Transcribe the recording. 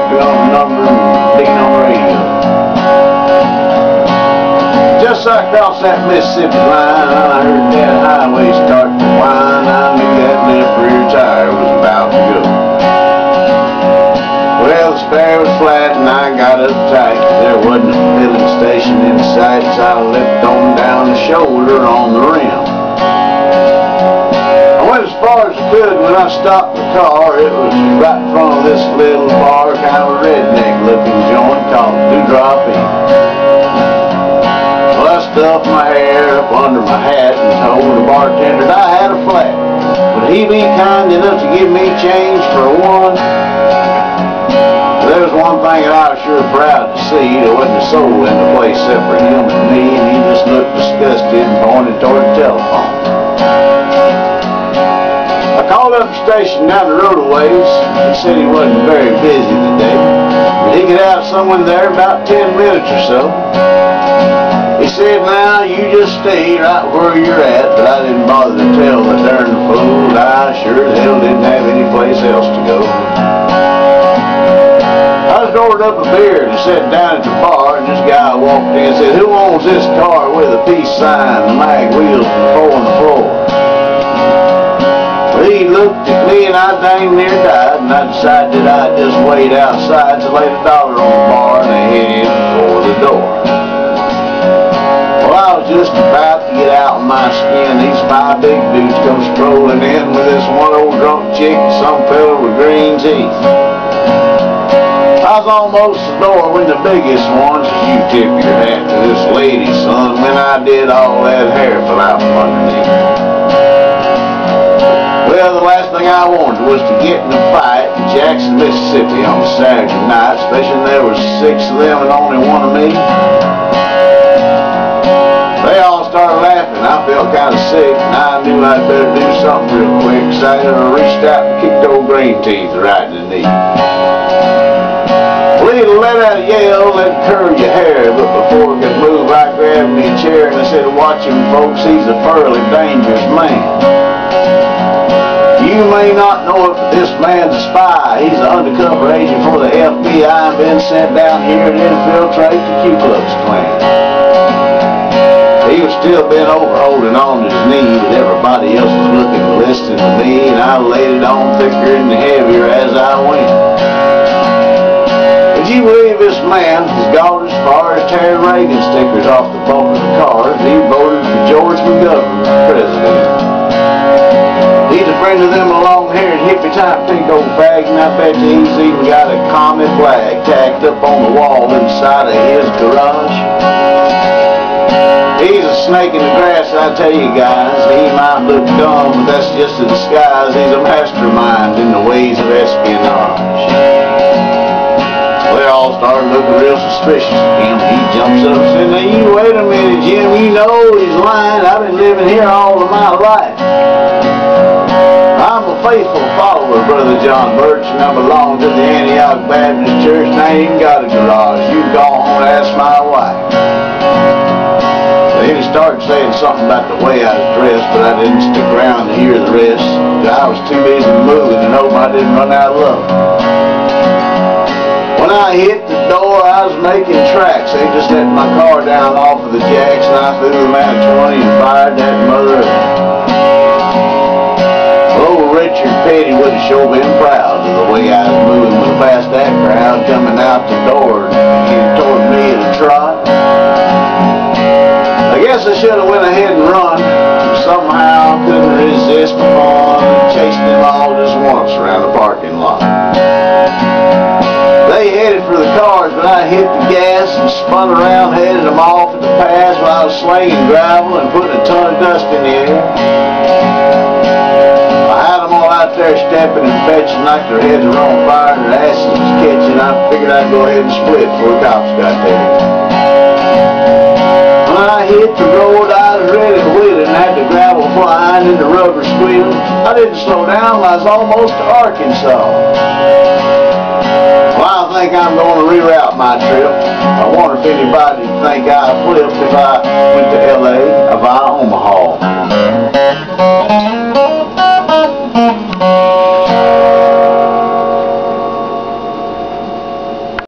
be on the number and being on the radio. Just as I crossed that Mississippi line, I heard that highway start to whine. I knew that left rear tire was about to go. Well, the spare was flat and I got uptight. There wasn't a filling station in sight, so I lipped on down the shoulder on the rim. I went as far as I could. When I stopped the car, it was right in front of this little bar, kind of redneck looking joint called Dewdrop Inn. Well, I stuffed my hair up under my hat and told the bartender that I had a flat. Would he be kind enough to give me change for one? There was one thing that I was sure proud to see. There wasn't a soul in the place except for him and me, and he just looked disgusted and pointed toward the telephone. I called up the station down the road a ways. He said he wasn't very busy today, but he could have someone there about 10 minutes or so. He said, now you just stay right where you're at, but I didn't bother to tell the darn fool that I sure as hell didn't have any place else to go. I just ordered up a beer and sat down at the bar, and this guy walked in and said, who owns this car with a peace sign, the mag wheels, and the four on the floor? Well, he looked at me and I dang near died, and I decided that I'd just wait outside to lay the dollar on the bar, and I headed for the door. Well, I was just about to get out of my skin. These 5 big dudes come strolling in with this one old drunk chick and some fella with green teeth. I was almost at the door when the biggest one said, you tip your hat to this lady, son. When I did, all that hair fell out from underneath. Well, the last thing I wanted was to get in a fight in Jackson, Mississippi on a Saturday night, especially when there was 6 of them and only one of me. They all started laughing. I felt kind of sick, and I knew I'd better do something real quick, so I reached out and kicked old green teeth right in the knee. Well, he let out a yell, let it curl your hair, but before it could move, I grabbed me a chair and I said, watch him, folks, he's a thoroughly dangerous man. You may not know it, but this man's a spy. He's an undercover agent for the FBI and been sent down here to infiltrate the Ku Klux Klan. He was still bent over holding on to his knee, but everybody else was looking and listening to me, and I laid it on thicker and heavier as I went. Would you believe this man has gone as far as tearing Reagan stickers off the bumper of the cars? He voted for George McGovern for president. He's a friend of them long-haired hippie type pink old fag, and I bet you he's even got a commie flag tacked up on the wall inside of his garage. He's a snake in the grass, I tell you guys. He might look dumb, but that's just a disguise. He's a mastermind in the ways of espionage. They all started looking real suspicious at him. He jumps up and said, now you wait a minute, Jim, you know he's lying. I've been living here all of my life. I'm a faithful follower of Brother John Birch, and I belong to the Antioch Baptist Church, and I ain't even got a garage. You go home and ask my wife. Then he started saying something about the way I was dressed, but I didn't stick around to hear the rest. I was too busy moving and hoping I didn't run out of luck. When I hit the door, I was making tracks. They just let my car down off of the jacks, and I threw the man 20 and fired that mother up. Old Richard Petty would have sure been proud of the way I was moving past that crowd coming out the door and toward me at a trot. I guess I should have went ahead and run. Somehow I couldn't resist the fun and chased them all just once around the parking lot. They headed for the cars, but I hit the gas and spun around, headed them off at the pass while I was slinging gravel and putting a ton of dust in the air. I had them all out there stepping and fetching like their heads were on fire and their asses was catching. I figured I'd go ahead and split before the cops got there. When I hit the road, I was ready to wheel it and had the gravel flying and the rubber squealing. I didn't slow down, I was almost to Arkansas. Well, I think I'm going to reroute my trip. I wonder if anybody would think I flipped if I